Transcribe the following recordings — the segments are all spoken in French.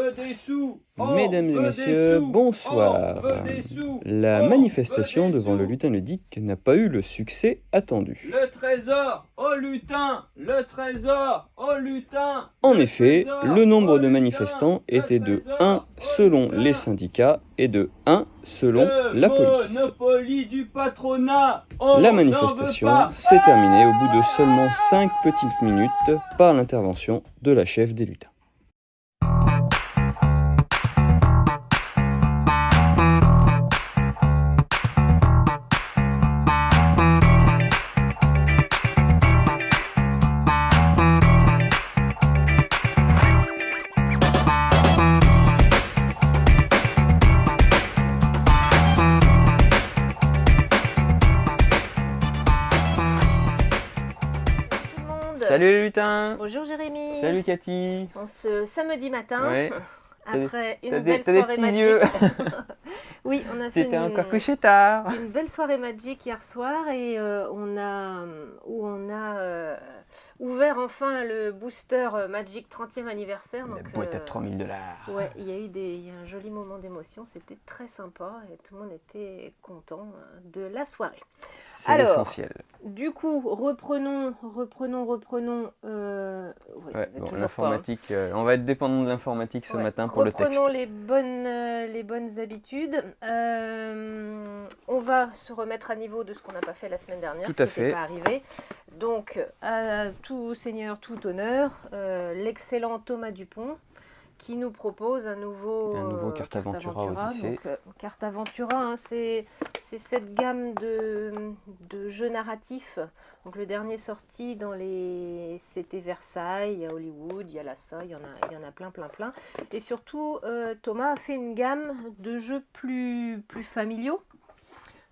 veut des sous. Mesdames et messieurs, bonsoir. La manifestation devant le lutin ludique n'a pas eu le succès attendu. Le trésor au lutin, le trésor au lutin. En effet, le nombre de manifestants était de 1 selon les syndicats et de 1 selon la police. Monopoly du patronat. La manifestation s'est terminée au bout de seulement 5 petites minutes par l'intervention de la chef des lutins. Salut les lutins. Bonjour Jérémy. Salut Cathy. On se samedi matin, Ouais. après une T'as belle des soirée petits magique. yeux. Oui, on a fait T'étais encore couché tard. une belle soirée magique hier soir et on a ouvert enfin le booster Magic 30e anniversaire. La Donc, boîte à $3000. ouais, il y a un joli moment d'émotion, c'était très sympa et tout le monde était content de la soirée. C'est Alors, l'essentiel. Du coup, reprenons. Ouais, bon, l'informatique, on va être dépendant de l'informatique ce matin pour le texte. Reprenons les bonnes habitudes. On va se remettre à niveau de ce qu'on n'a pas fait la semaine dernière, Tout ce à qui fait. n'était pas arrivé. Donc, à tout seigneur, tout honneur, l'excellent Thomas Dupont qui nous propose un nouveau Carte Aventura Odyssée. Donc, Carte Aventura, hein, c'est cette gamme de jeux narratifs. Donc, le dernier sorti c'était Versailles, il y a Hollywood, il y a Lhasa, il y en a plein. Et surtout, Thomas a fait une gamme de jeux plus familiaux.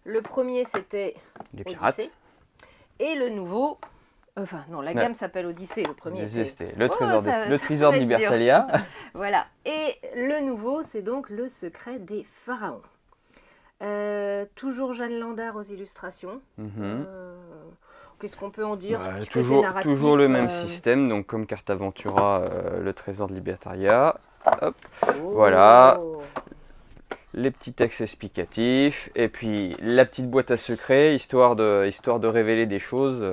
Le premier, c'était Les pirates. Odyssée. Et le nouveau... Enfin, non, la gamme s'appelle Odyssée, le premier. C'était le trésor, ça le trésor de va être dur. Libertalia. Voilà. Et le nouveau, c'est donc Le Secret des Pharaons. Toujours Jeanne Landard aux illustrations. Qu'est-ce qu'on peut en dire? Petit côté narratif, toujours le même système, donc comme Carte Aventura, le trésor de Libertalia. Hop, voilà. Les petits textes explicatifs, et puis la petite boîte à secrets, histoire de révéler des choses.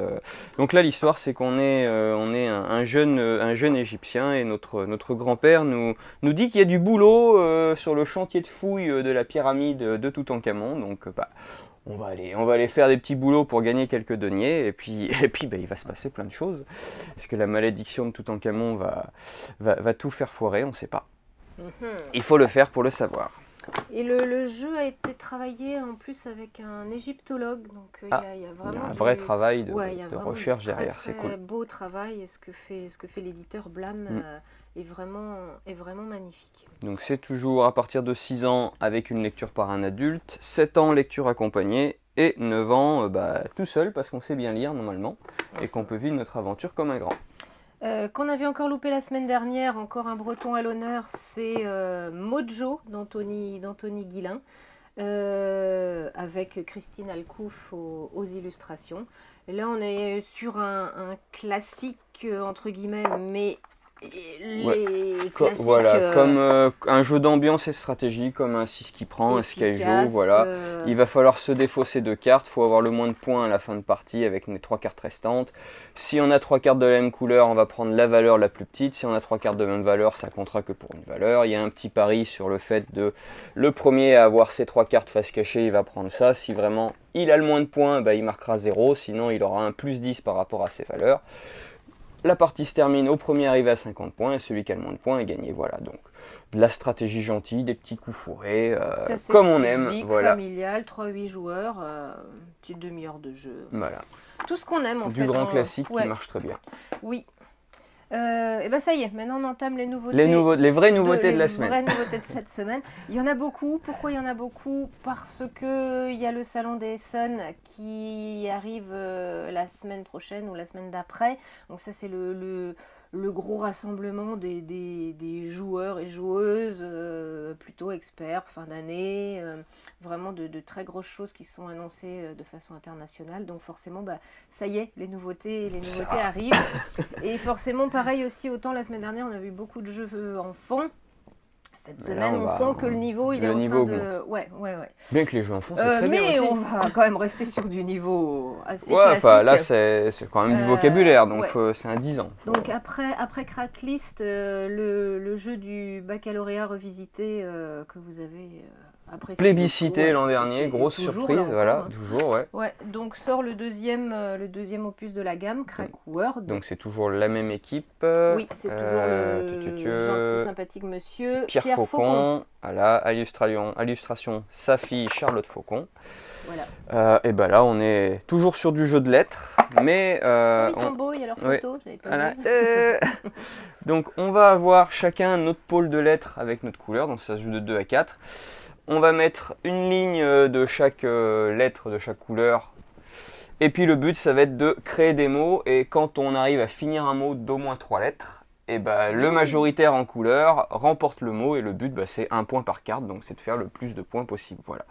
Donc là, l'histoire, c'est qu'on est, un jeune Égyptien, et notre grand-père nous dit qu'il y a du boulot sur le chantier de fouilles de la pyramide de Toutankhamon. Donc on va aller faire des petits boulots pour gagner quelques deniers, et puis il va se passer plein de choses. Parce que la malédiction de Toutankhamon va tout faire foirer, on ne sait pas. Il faut le faire pour le savoir. Et le jeu a été travaillé en plus avec un égyptologue, donc il y a vraiment un vrai travail de recherche très, derrière, c'est cool. Beau travail, et ce que fait l'éditeur Blam est vraiment magnifique. Donc c'est toujours à partir de 6 ans avec une lecture par un adulte, 7 ans lecture accompagnée, et 9 ans tout seul parce qu'on sait bien lire normalement, et qu'on peut vivre notre aventure comme un grand. Qu'on avait encore loupé la semaine dernière, encore un breton à l'honneur, c'est Mojo d'Anthony Guillain, avec Christine Alcouf aux illustrations. Et là, on est sur un classique, entre guillemets, mais classiques... Voilà, comme un jeu d'ambiance et de stratégie, comme un 6 qui prend, un Skyjo, voilà. Il va falloir se défausser de cartes, il faut avoir le moins de points à la fin de partie avec les 3 cartes restantes. Si on a 3 cartes de la même couleur, on va prendre la valeur la plus petite. Si on a 3 cartes de même valeur, ça comptera que pour une valeur. Il y a un petit pari sur le fait de le premier à avoir ces 3 cartes face cachée, il va prendre ça. Si vraiment il a le moins de points, il marquera 0, sinon il aura un plus 10 par rapport à ses valeurs. La partie se termine au premier arrivé à 50 points, et celui qui a le moins de points est gagné. Voilà, donc de la stratégie gentille, des petits coups fourrés, comme on aime. Voilà. Familial, 3-8 joueurs, petite demi-heure de jeu. Voilà. Tout ce qu'on aime en fait. Du grand classique qui marche très bien. Oui. Et ben ça y est, maintenant on entame les nouveautés. Les vraies nouveautés de la semaine. Les vraies nouveautés de cette semaine. Il y en a beaucoup. Pourquoi il y en a beaucoup? Parce qu'il y a le salon des Essonnes qui arrive la semaine prochaine ou la semaine d'après. Donc ça c'est le gros rassemblement des joueurs et joueuses plutôt experts, fin d'année, vraiment de très grosses choses qui sont annoncées de façon internationale. Donc forcément, ça y est, les nouveautés arrivent. Et forcément, pareil aussi, autant la semaine dernière, on a vu beaucoup de jeux enfants. cette Mais semaine, là, on va- sent que le niveau, il le est en niveau train de... Ouais. Bien que les jeux enfants, c'est très bien Mais aussi. on va quand même rester sur du niveau assez Ouais, enfin là, classique. c'est quand même du vocabulaire, donc Ouais. c'est un 10 ans. Donc après Cracklist, le jeu du baccalauréat revisité que vous avez apprécié Plébiscité beaucoup, l'an ouais, dernier, c'est grosse toujours surprise, là encore, voilà, hein. toujours, ouais. Ouais, donc sort le deuxième opus de la gamme, Crack World. Donc c'est toujours la même équipe. Oui, c'est toujours le gentil, sympathique monsieur Pierre Faucon, voilà, illustration sa fille Charlotte Faucon. Voilà. Et ben là, on est toujours sur du jeu de lettres, mais Ils sont beaux, il y a leurs ouais, photos, j'avais pas voilà. vu. Donc on va avoir chacun notre pôle de lettres avec notre couleur, donc ça se joue de 2 à 4. On va mettre une ligne de chaque lettre de chaque couleur. Et puis le but, ça va être de créer des mots. Et quand on arrive à finir un mot d'au moins 3 lettres, et ben, le majoritaire en couleur remporte le mot. Et le but, c'est 1 point par carte. Donc c'est de faire le plus de points possible. Voilà.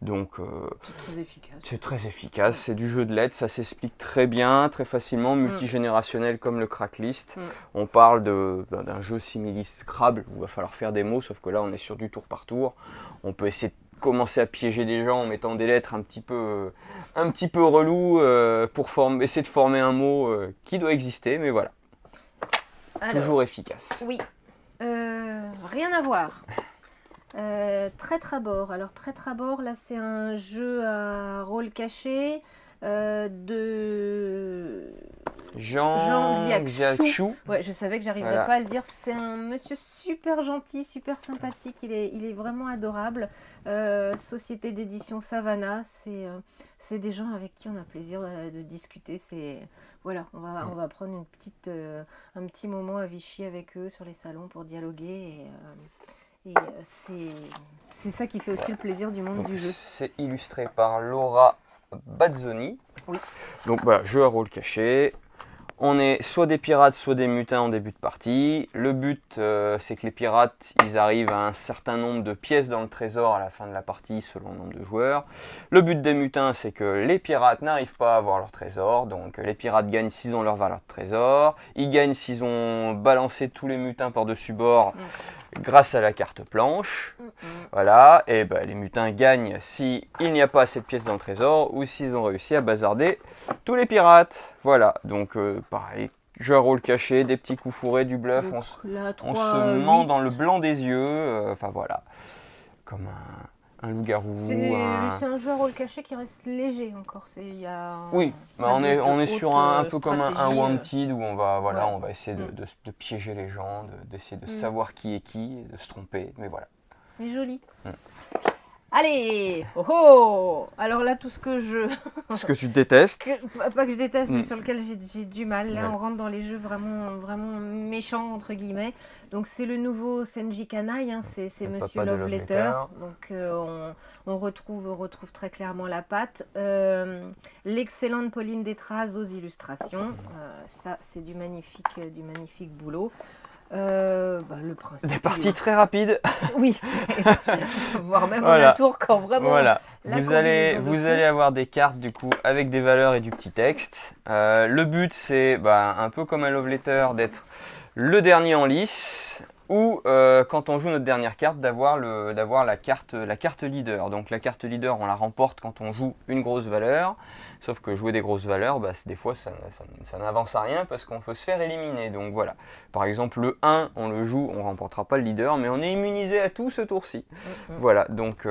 Donc C'est très efficace. c'est très efficace. C'est du jeu de lettres. Ça s'explique très bien, très facilement, multigénérationnel comme le Cracklist. On parle d'un jeu simili Scrabble où il va falloir faire des mots. Sauf que là, on est sur du tour par tour. On peut essayer de commencer à piéger des gens en mettant des lettres un petit peu relou pour essayer de former un mot qui doit exister, mais voilà. Alors, toujours efficace. Oui. Rien à voir. Trabord. Alors Trabord, là c'est un jeu à rôle caché de Jean Xiaoqiu. Ouais, je savais que j'arriverais pas à le dire. C'est un monsieur super gentil, super sympathique. Il est vraiment adorable. Société d'édition Savannah. C'est des gens avec qui on a plaisir de discuter. Voilà, on va prendre un petit moment à Vichy avec eux sur les salons pour dialoguer et c'est ça qui fait aussi le plaisir du monde du jeu. C'est illustré par Laura Bazzoni. Oui. Donc voilà, jeu à rôle caché. On est soit des pirates, soit des mutins en début de partie. Le but, c'est que les pirates, ils arrivent à un certain nombre de pièces dans le trésor à la fin de la partie, selon le nombre de joueurs. Le but des mutins, c'est que les pirates n'arrivent pas à avoir leur trésor. Donc les pirates gagnent s'ils ont leur valeur de trésor. Ils gagnent s'ils ont balancé tous les mutins par-dessus bord. Grâce à la carte planche, voilà, et ben, les mutins gagnent s'il n'y a pas assez de pièces dans le trésor ou s'ils ont réussi à bazarder tous les pirates. Voilà, donc pareil, jeu à rôle caché, des petits coups fourrés, du bluff, Donc, on se ment dans le blanc des yeux, enfin voilà, comme un loup-garou. C'est un jeu à rôle caché qui reste léger encore. Oui, mais on est sur un peu comme un Wanted où on va, Ouais. on va essayer de piéger les gens, d'essayer de savoir qui est qui, de se tromper, mais voilà. Mais joli. Allez, alors là, tout ce que Ce que tu détestes. pas que je déteste, mais sur lequel j'ai du mal. Là, Ouais. on rentre dans les jeux vraiment, vraiment méchants, entre guillemets. Donc, c'est le nouveau Senji Kanai, hein, c'est Le Monsieur papa de Love Love Letter. Letter. Donc, on retrouve très clairement la patte. L'excellente Pauline Détraz aux illustrations. Ça, c'est du magnifique boulot. Le principe. Des parties très rapides. Oui, voire même Voilà. un tour quand vraiment. Voilà. La Vous allez combinaison de fou. avoir des cartes du coup avec des valeurs et du petit texte. Le but c'est un peu comme un love letter d'être le dernier en lice ou quand on joue notre dernière carte d'avoir la carte leader. Donc la carte leader on la remporte quand on joue une grosse valeur. Sauf que jouer des grosses valeurs, des fois ça n'avance à rien parce qu'on peut se faire éliminer. Donc voilà. Par exemple le 1 on le joue, on remportera pas le leader, mais on est immunisé à tout ce tour-ci. Voilà, donc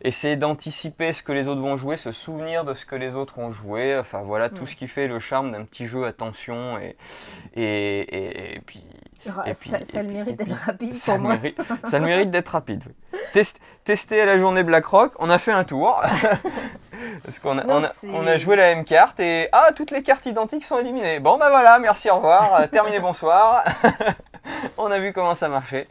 essayer d'anticiper ce que les autres vont jouer, se souvenir de ce que les autres ont joué, enfin voilà, tout ce qui fait le charme d'un petit jeu à tension et puis... Ça le mérite d'être rapide pour moi. Ça le mérite d'être rapide. Oui. Tester à la journée Blackrock, on a fait un tour. Parce qu'on a joué la même carte et toutes les cartes identiques sont éliminées. Bon voilà, merci, au revoir, terminé, bonsoir. On a vu comment ça marchait.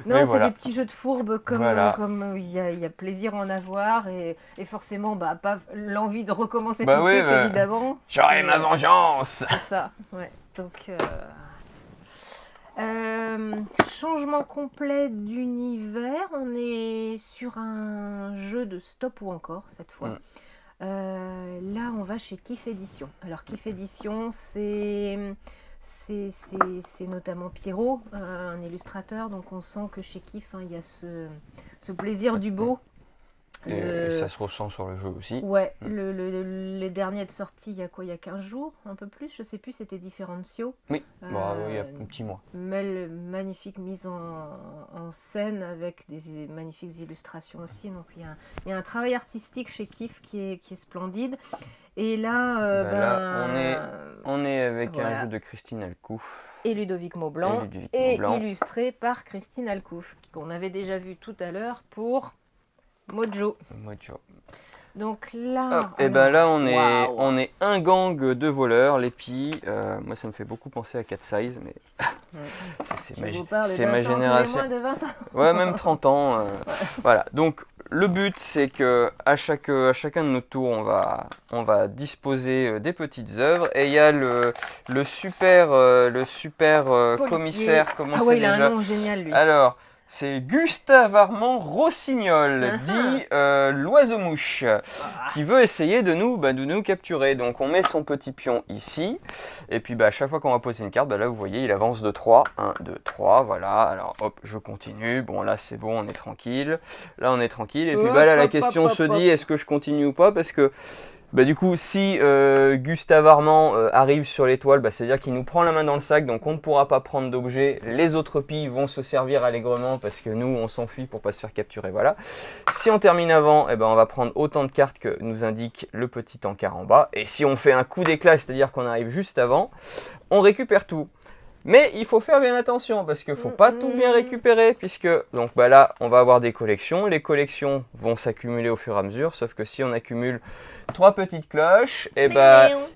Non, c'est des petits jeux de fourbe comme il y a plaisir à en avoir et forcément pas l'envie de recommencer tout de suite évidemment. J'aurai ma vengeance. C'est ça, ouais. Donc changement complet d'univers, on est sur un jeu de stop ou encore cette fois. Là on va chez Kif Édition. Alors Kif Édition c'est c'est notamment Pierrot, un illustrateur, donc on sent que chez Kif, il y a ce plaisir du beau. Et ça se ressent sur le jeu aussi. Ouais, les derniers de sortie, il y a quoi? Il y a 15 jours, un peu plus, je sais plus, c'était Differencio. Oui, il y a un petit mois. Magnifique mise en scène avec des magnifiques illustrations aussi. Donc il y a un travail artistique chez Kif qui est splendide. Et là, là on est avec un jeu de Christine Alcouf. Et Ludovic Maublanc. Illustré par Christine Alcouf, qu'on avait déjà vu tout à l'heure pour Mojo. Donc là, et ben là on est un gang de voleurs, les Pis. Moi ça me fait beaucoup penser à Cat Size, mais c'est ma génération. Moins de 20 ans. Ouais, même 30 ans. Voilà. Donc le but c'est que à chacun de nos tours on va disposer des petites œuvres et il y a le super commissaire. Comment c'est déjà? Il a un nom génial lui. Alors. C'est Gustave Armand Rossignol, dit l'oiseau-mouche, qui veut essayer de nous capturer. Donc on met son petit pion ici, et puis à chaque fois qu'on va poser une carte, là vous voyez, il avance de 3. 1, 2, 3, voilà. Alors hop, je continue. Bon là c'est bon, on est tranquille. Là on est tranquille. Et puis là la question se dit, est-ce que je continue ou pas? Parce que du coup, si Gustave Armand arrive sur l'étoile, c'est-à-dire qu'il nous prend la main dans le sac, donc on ne pourra pas prendre d'objet. Les autres Pis vont se servir allègrement parce que nous, on s'enfuit pour pas se faire capturer. Voilà. Si on termine avant, on va prendre autant de cartes que nous indique le petit encart en bas. Et si on fait un coup d'éclat, c'est-à-dire qu'on arrive juste avant, on récupère tout. Mais il faut faire bien attention parce qu'il ne faut pas tout bien récupérer puisque donc là, on va avoir des collections. Les collections vont s'accumuler au fur et à mesure, sauf que si on accumule 3 petites cloches, il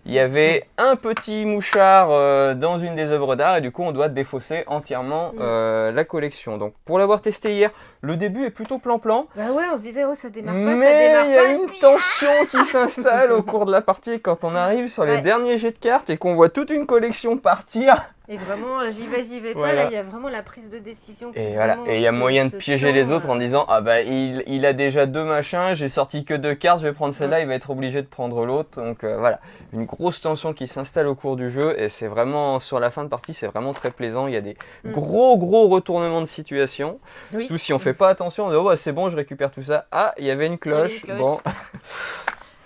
y avait un petit mouchard dans une des œuvres d'art et du coup on doit défausser entièrement la collection. Donc pour l'avoir testé hier, le début est plutôt plan-plan. Bah ouais, on se disait ça démarre pas, mais il y a une tension qui s'installe au cours de la partie quand on arrive sur les derniers jets de cartes et qu'on voit toute une collection partir. Et vraiment, j'y vais pas, là il y a vraiment la prise de décision. Et il y a moyen de piéger les autres en disant il a déjà 2 machins, j'ai sorti que 2 cartes, je vais prendre celle-là, il va être obligé de prendre l'autre. Donc voilà, une grosse tension qui s'installe au cours du jeu et c'est vraiment, sur la fin de partie, c'est vraiment très plaisant. Il y a des gros retournements de situation. Surtout si on fait pas attention, on dit c'est bon, je récupère tout ça. Ah, il y avait une cloche. Bon.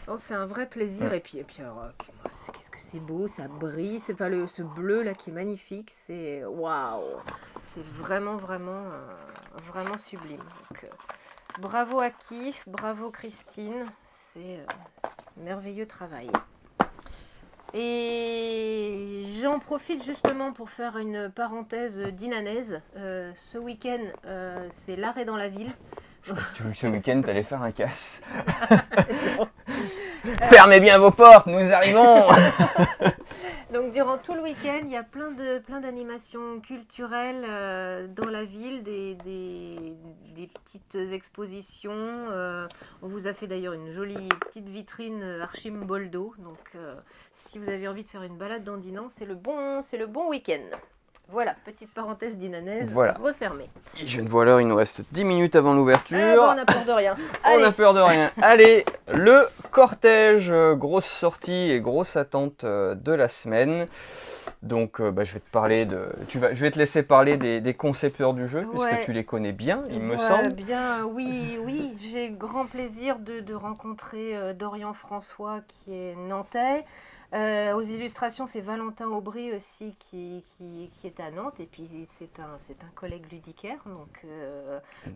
Non, c'est un vrai plaisir et puis alors qu'est-ce que c'est beau, ça brille, ce bleu là qui est magnifique, c'est waouh, c'est vraiment sublime. Donc, bravo à Kif, bravo Christine, c'est merveilleux travail. Et j'en profite justement pour faire une parenthèse dinanaise. Ce week-end, c'est l'arrêt dans la ville. Ce week-end, t'allais faire un casse. Fermez bien vos portes, nous arrivons. Donc durant tout le week-end, il y a plein d'animations culturelles dans la ville, des petites expositions. On vous a fait d'ailleurs une jolie petite vitrine Archimboldo. Donc si vous avez envie de faire une balade dans Dinan, c'est le bon week-end. Voilà, petite parenthèse dinanaise refermée. Je ne vois l'heure, il nous reste 10 minutes avant l'ouverture. On n'a peur de rien. On n'a peur de rien. Allez, le cortège, grosse sortie et grosse attente de la semaine. Donc je vais te parler je vais te laisser parler des concepteurs du jeu, puisque tu les connais bien, il me semble. Bien, oui, j'ai grand plaisir de rencontrer Dorian François qui est nantais. Aux illustrations, c'est Valentin Aubry aussi qui est à Nantes et puis c'est un collègue ludicaire, donc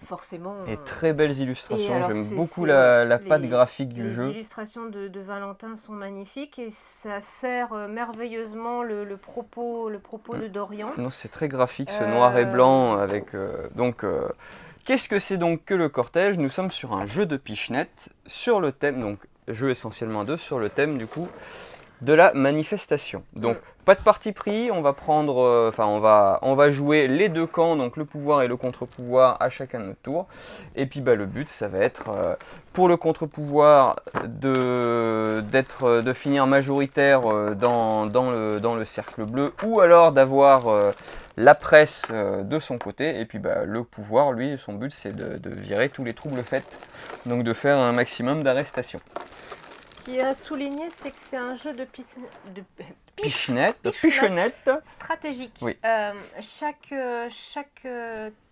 forcément. Et très belles illustrations, j'aime beaucoup la patte graphique du jeu. Les illustrations de Valentin sont magnifiques et ça sert merveilleusement le propos de Dorian. Non, c'est très graphique ce noir et blanc avec qu'est-ce que c'est donc que le cortège? Nous sommes sur un jeu de pichenette sur le thème, donc jeu essentiellement sur le thème du coup de la manifestation. Donc pas de parti pris, on va prendre, on va jouer les 2 camps, donc le pouvoir et le contre-pouvoir à chacun de notre tour. Et puis le but ça va être pour le contre-pouvoir de finir majoritaire dans le cercle bleu, ou alors d'avoir la presse de son côté. Et puis le pouvoir, lui, son but c'est de virer tous les troubles faits, donc de faire un maximum d'arrestations. qui est à souligner, c'est que c'est un jeu de Pichenette, Pichenette. Pichenette. stratégique. Oui. Chaque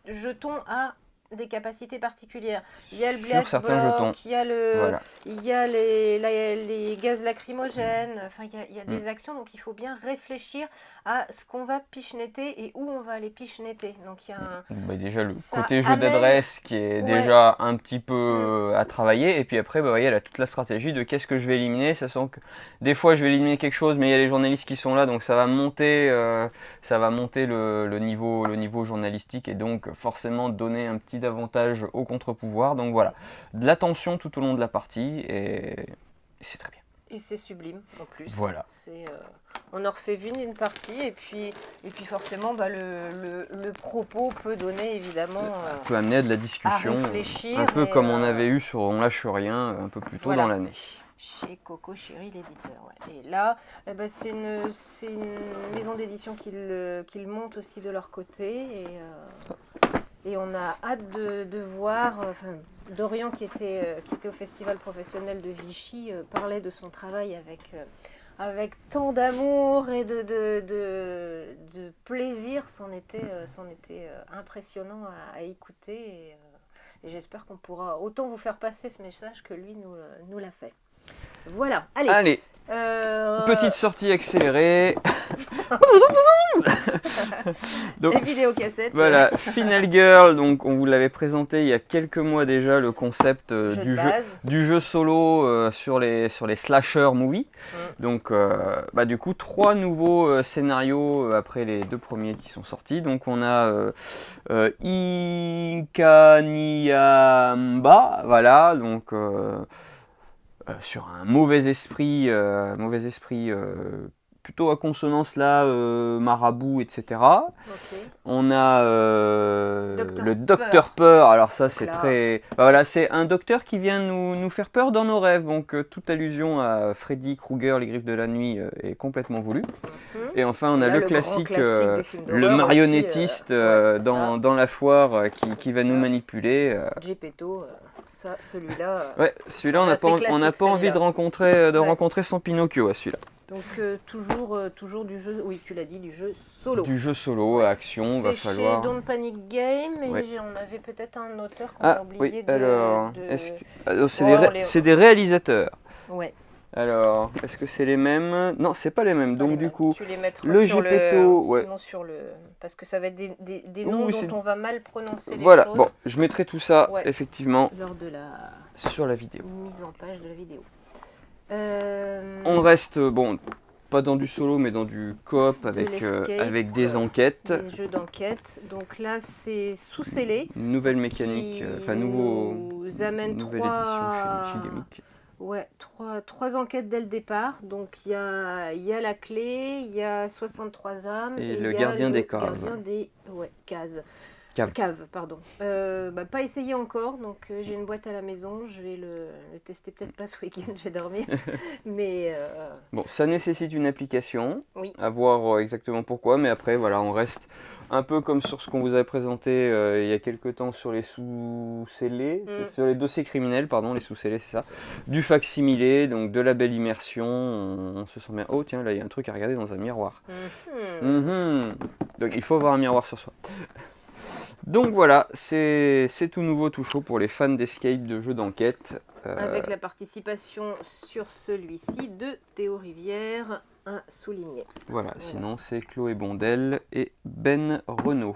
jeton a des capacités particulières. Il y a le Sur black certains bloc, jetons. il y a, Voilà. il y a les gaz lacrymogènes, enfin il y a des actions, donc il faut bien réfléchir à ce qu'on va pichenetter et où on va aller pichenetter. Donc il y a un... Bah, déjà le Ça côté jeu amène- d'adresse qui est Ouais. déjà un petit peu à travailler, et puis après bah, voyez, elle a toute la stratégie de qu'est-ce que je vais éliminer, sachant que des fois je vais éliminer quelque chose mais il y a les journalistes qui sont là, donc ça va monter le niveau journalistique, et donc forcément donner un petit avantage au contre-pouvoir. Donc voilà, de l'attention tout au long de la partie, et c'est très bien. Et c'est sublime en plus. Voilà. On en refait une partie et puis forcément bah, le propos peut donner évidemment Ça peut amener à de la discussion, réfléchir un peu et, comme on avait eu sur On lâche rien un peu plus tôt voilà. dans l'année. chez Coco Chéri l'éditeur. Ouais. Et là, eh ben, c'est une maison d'édition qu'ils montent aussi de leur côté et on a hâte de voir. Enfin, Dorian qui était au festival professionnel de Vichy parlait de son travail avec tant d'amour et de plaisir, c'en était impressionnant à écouter et j'espère qu'on pourra autant vous faire passer ce message que lui nous l'a fait. Voilà, allez. Petite sortie accélérée. Donc, les vidéocassettes. Voilà, Final Girl, donc on vous l'avait présenté il y a quelques mois déjà, le concept du jeu solo sur les slasher movies. Donc du coup 3 nouveaux scénarios après les 2 premiers qui sont sortis. Donc on a Ikaniamba, voilà, donc sur un mauvais esprit plutôt à consonance là, marabout, etc. Okay. On a le Docteur Peur. Alors ça c'est très... voilà, c'est un docteur qui vient nous faire peur dans nos rêves. Donc toute allusion à Freddy Krueger, les griffes de la nuit est complètement voulue. Et enfin on a le classique le marionnettiste aussi, dans la foire qui va nous manipuler. Geppetto, celui-là... ouais, celui-là on n'a pas envie de rencontrer son Pinocchio à celui-là. Donc toujours du jeu, oui tu l'as dit, du jeu solo. Du jeu solo, action, va falloir... C'est chez Don't Panic Game, et on avait peut-être un auteur qu'on a oublié c'est des réalisateurs. Ouais. Alors, est-ce que c'est les mêmes? Non, c'est pas les mêmes. Donc du coup, tu les mettras le sur Geppetto, sinon sur le... Parce que ça va être des noms dont on va mal prononcer les choses. Voilà, bon, je mettrai tout ça, effectivement, lors de sur la vidéo. Mise en page de la vidéo. On reste, pas dans du solo, mais dans du coop avec des enquêtes. Des jeux d'enquête. Donc là, c'est sous scellé. Une nouvelle mécanique, nous amène nouvelle édition chez Gigamic. Ouais, trois enquêtes dès le départ. Donc il y a la clé, il y a 63 âmes et le gardien des caves. Gardien des caves, pardon. Pas essayé encore, donc j'ai une boîte à la maison, je vais le tester peut-être pas ce week-end, je vais dormir. Mais bon, ça nécessite une application, oui. À voir exactement pourquoi, mais après voilà, on reste un peu comme sur ce qu'on vous avait présenté il y a quelques temps sur les sous-scellés, sur les dossiers criminels, pardon, les sous-scellés, c'est ça. Du facsimilé, donc de la belle immersion, on se sent bien. Oh tiens, là il y a un truc à regarder dans un miroir. Donc il faut avoir un miroir sur soi. Donc voilà, c'est tout nouveau, tout chaud pour les fans d'escape, de jeux d'enquête. Avec la participation sur celui-ci de Théo Rivière, à souligner. Voilà, sinon c'est Chloé Bondel et Ben Renaud.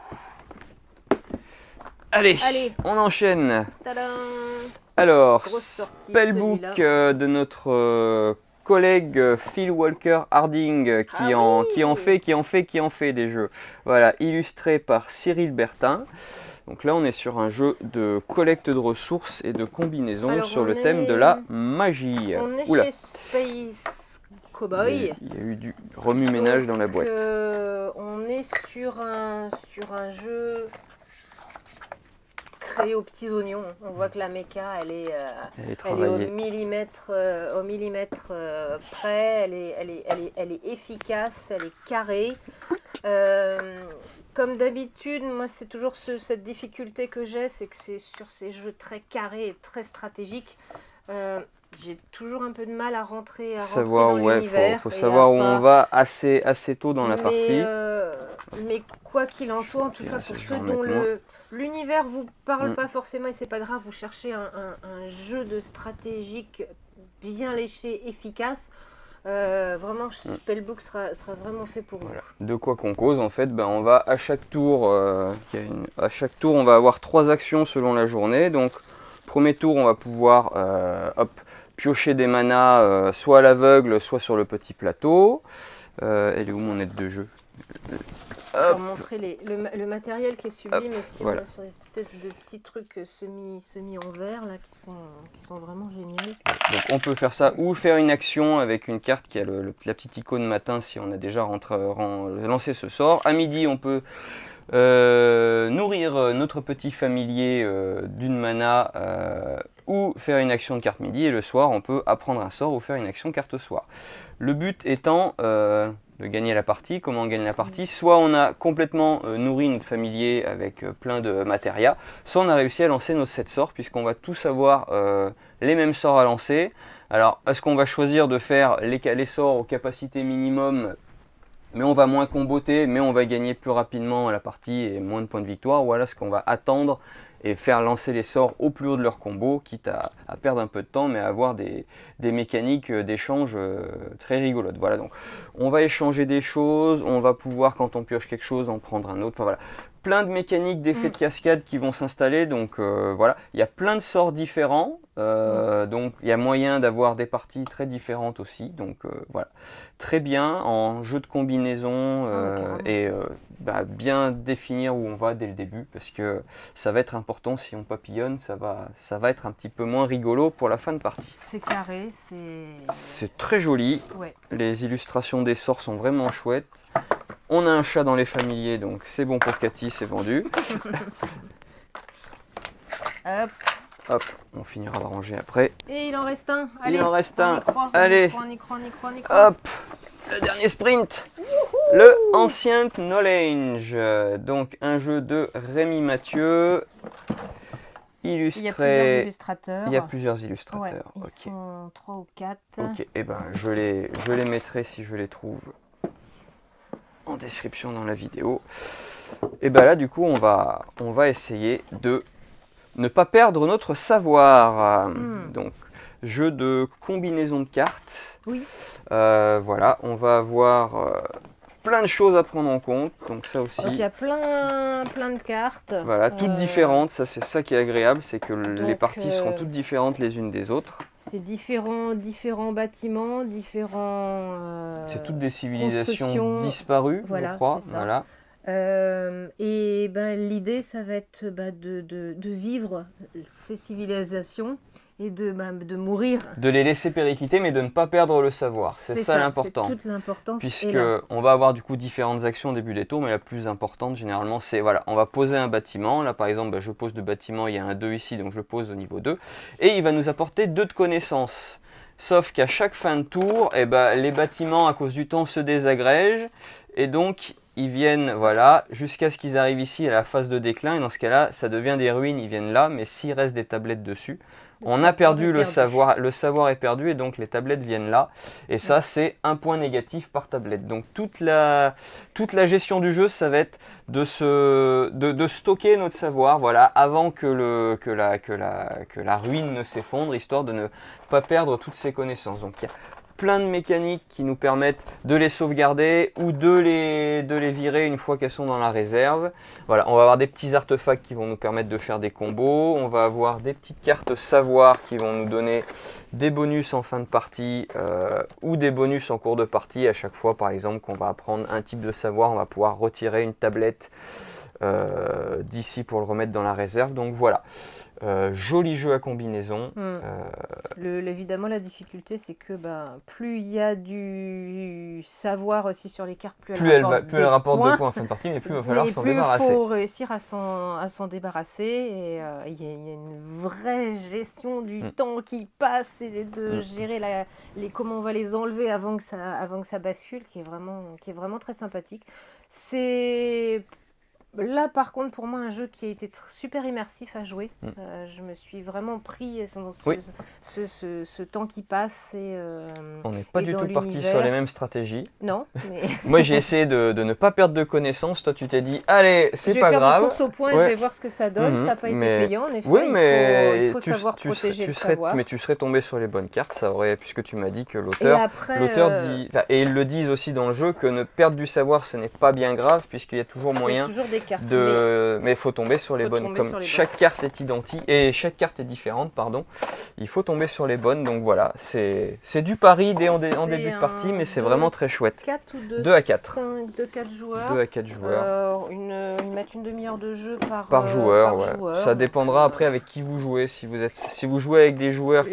Allez, on enchaîne. Tadam. Alors, spellbook de notre collègue Phil Walker Harding qui en fait des jeux. Voilà, illustré par Cyril Bertin. Donc là on est sur un jeu de collecte de ressources et de combinaison sur le thème de la magie. On est chez Space Cowboy. Il y a eu du remue-ménage dans la boîte. On est sur un jeu créé aux petits oignons. On voit que la méca elle est au millimètre près, elle est efficace, elle est carrée. Comme d'habitude, moi c'est toujours cette difficulté que j'ai, c'est que c'est sur ces jeux très carrés et très stratégiques. j'ai toujours un peu de mal à rentrer Savoir, dans ouais, l'univers. faut et savoir à où pas- on va assez tôt dans la partie. Mais quoi qu'il en soit, en tout Puis, cas ça, pour je ceux vais en dont mettre moins. l'univers vous parle Mm. pas forcément et c'est pas grave, vous cherchez un jeu de stratégique bien léché, efficace. Vraiment, Spellbook sera vraiment fait pour Voilà. vous. De quoi qu'on cause, en fait, ben, on va à chaque tour, à chaque tour, on va avoir 3 actions selon la journée. Donc, premier tour, on va pouvoir piocher des manas soit à l'aveugle, soit sur le petit plateau. Elle est où mon aide de jeu? Pour montrer le matériel qui est sublime aussi, on voilà. a sur des peut-être de petits trucs semi en verre là qui sont vraiment géniaux. Donc on peut faire ça ou faire une action avec une carte qui a la petite icône matin si on a déjà lancé ce sort. À midi, on peut nourrir notre petit familier d'une mana ou faire une action de carte midi. Et le soir, on peut apprendre un sort ou faire une action carte soir. Le but étant de gagner la partie. Comment on gagne la partie? Soit on a complètement nourri notre familier avec plein de matérias, soit on a réussi à lancer nos 7 sorts, puisqu'on va tous avoir les mêmes sorts à lancer. Alors, est-ce qu'on va choisir de faire les sorts aux capacités minimum, mais on va moins comboter, mais on va gagner plus rapidement la partie et moins de points de victoire? Ou alors est-ce qu'on va attendre et faire lancer les sorts au plus haut de leur combo, quitte à perdre un peu de temps, mais à avoir des mécaniques d'échange très rigolotes. Voilà, donc on va échanger des choses, on va pouvoir, quand on pioche quelque chose, en prendre un autre. Enfin voilà, plein de mécaniques d'effets de cascade qui vont s'installer. Donc voilà, il y a plein de sorts différents. Donc il y a moyen d'avoir des parties très différentes aussi. Donc voilà, très bien en jeu de combinaison et bien définir où on va dès le début, parce que ça va être important. Si on papillonne, ça va être un petit peu moins rigolo pour la fin de partie. C'est carré, C'est très joli. Ouais. Les illustrations des sorts sont vraiment chouettes. On a un chat dans les familiers, donc c'est bon pour Cathy, c'est vendu. Hop. Hop, on finira de ranger après. Et il en reste un. Allez, Il en reste un. On y croit, Allez. On y croit. Hop, le dernier sprint. Le Ancient Knowledge, donc un jeu de Rémi Mathieu, illustré. Il y a plusieurs illustrateurs. Il y a plusieurs illustrateurs. Ouais, ils Ok. sont 3 ou 4. Ok. Et ben je les mettrai si je les trouve en description dans la vidéo. Et ben là du coup on va essayer de ne pas perdre notre savoir. Donc jeu de combinaison de cartes. Oui. Voilà, on va avoir plein de choses à prendre en compte, donc ça aussi. Donc il y a plein de cartes. Voilà, toutes différentes, ça c'est ça qui est agréable, c'est que les parties seront toutes différentes les unes des autres. C'est différents bâtiments, différents. C'est toutes des civilisations constructions. disparues, Voilà, je crois. c'est ça. Voilà. Et ben, l'idée, ça va être de vivre ces civilisations et de mourir. De les laisser péricliter, mais de ne pas perdre le savoir. C'est ça l'important. C'est toute l'importance. Puisque on va avoir du coup différentes actions au début des tours, mais la plus importante généralement c'est, voilà, on va poser un bâtiment. Là par exemple, je pose 2 bâtiments, il y a un 2 ici, donc je pose au niveau 2. Et il va nous apporter 2 de connaissances. Sauf qu'à chaque fin de tour, les bâtiments à cause du temps se désagrègent. Et donc ils viennent, voilà, jusqu'à ce qu'ils arrivent ici à la phase de déclin. Et dans ce cas-là, ça devient des ruines, ils viennent là, mais s'il reste des tablettes dessus, on a perdu le savoir. Le savoir est perdu et donc les tablettes viennent là. Et ça, c'est un point négatif par tablette. Donc toute la gestion du jeu, ça va être de stocker notre savoir, voilà, avant que la ruine ne s'effondre, histoire de ne pas perdre toutes ces connaissances. Donc il y a plein de mécaniques qui nous permettent de les sauvegarder ou de les virer une fois qu'elles sont dans la réserve. Voilà, on va avoir des petits artefacts qui vont nous permettre de faire des combos. On va avoir des petites cartes savoir qui vont nous donner des bonus en fin de partie ou des bonus en cours de partie. À chaque fois, par exemple, qu'on va apprendre un type de savoir, on va pouvoir retirer une tablette d'ici pour le remettre dans la réserve. Donc voilà. Joli jeu à combinaison. Évidemment, la difficulté, c'est que plus il y a du savoir aussi sur les cartes, plus elle rapporte de points en fin de partie, mais plus il va falloir s'en débarrasser. Il faut réussir à s'en débarrasser. Et il y a une vraie gestion du temps qui passe et de gérer comment on va les enlever avant que ça bascule, qui est vraiment très sympathique. C'est Là, par contre, pour moi, un jeu qui a été super immersif à jouer. Mm. Je me suis vraiment pris dans Oui. ce temps qui passe. On n'est pas Et du dans tout parti l'univers. sur les mêmes stratégies. Non, mais Moi, j'ai essayé de ne pas perdre de connaissances. Toi, tu t'es dit, allez, je c'est vais pas faire des grave. courses au point et Ouais. je vais voir ce que ça donne. Mhm, Ça n'a pas été mais- payant, en effet. Oui, mais il faut savoir protéger le savoir. mais tu serais tombé sur les bonnes cartes, ça aurait, puisque tu m'as dit que Et l'auteur après, dit, enfin, et ils le disent aussi dans le jeu, que ne perdre du savoir, ce n'est pas bien grave, puisqu'il y a toujours il y a moyen toujours des cartes. mais il faut tomber sur les Faut bonnes. tomber Comme sur les chaque carte est identique et chaque carte est différente, pardon. Il faut tomber sur les bonnes. Donc voilà, c'est du pari en début de partie, mais c'est vraiment très chouette. 4 ou 2 2 à 4. 4 joueurs. 2 à 4 joueurs Ils mettent une demi-heure de jeu par joueur. Ouais. joueur. Ça dépendra après avec qui vous jouez. Si vous jouez avec des joueurs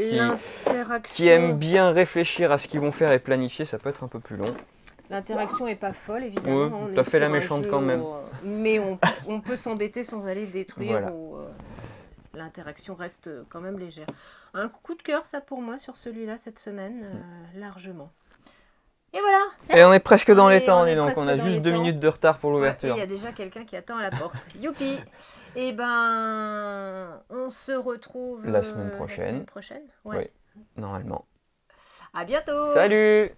qui aiment bien réfléchir à ce qu'ils vont faire et planifier, ça peut être un peu plus long. L'interaction est pas folle, évidemment. Ouais, On t'as est fait la sur un méchante jeu quand même. mais on peut s'embêter sans aller détruire. Voilà. L'interaction reste quand même légère. Un coup de cœur, ça pour moi, sur celui-là cette semaine, largement. Et voilà. Et on est presque dans les est- temps, on est dis donc. presque On a dans juste les 2 temps. minutes de retard pour Ouais, et l'ouverture. il y a déjà quelqu'un qui attend à la porte. Youpi. Et ben, on se retrouve La semaine La prochaine. semaine prochaine. Ouais. Oui. Normalement. À bientôt. Salut!